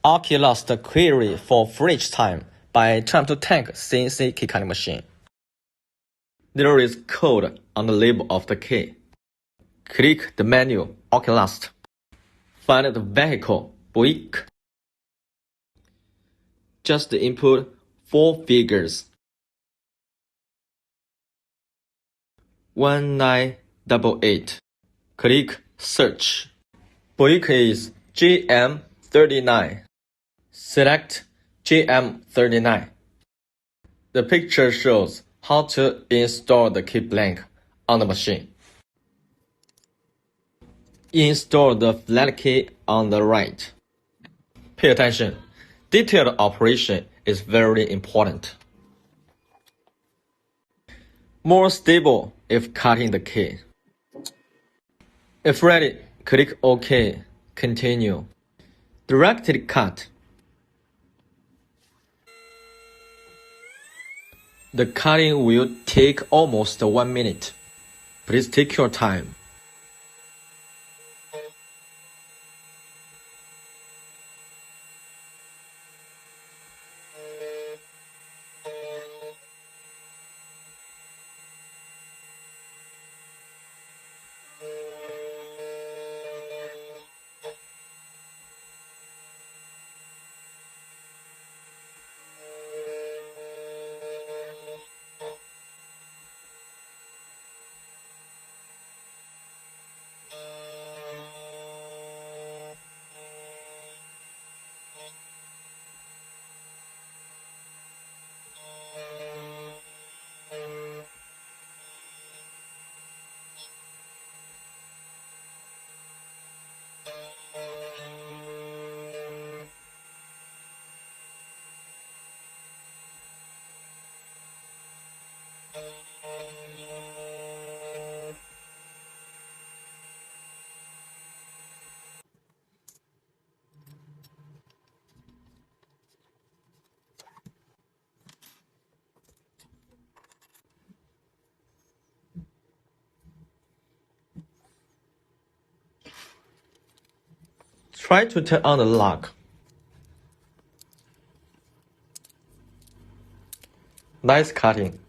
Oculus query for fridge time by TANK CNC key cutting machine. There is code on the label of the key. Click the menu Oculus. Find the vehicle Buick. Just input 4 figures. 1988. Click search. Buick is GM39. Select GM39. The picture shows how to install the key blank on the machine. Install the flat key on the right. Pay attention. Detailed operation is very important. More stable if cutting the key. If ready, click OK. Continue. Directed cut. The cutting will take almost 1 minute. Please take your time. Try to turn on the lock. Nice cutting.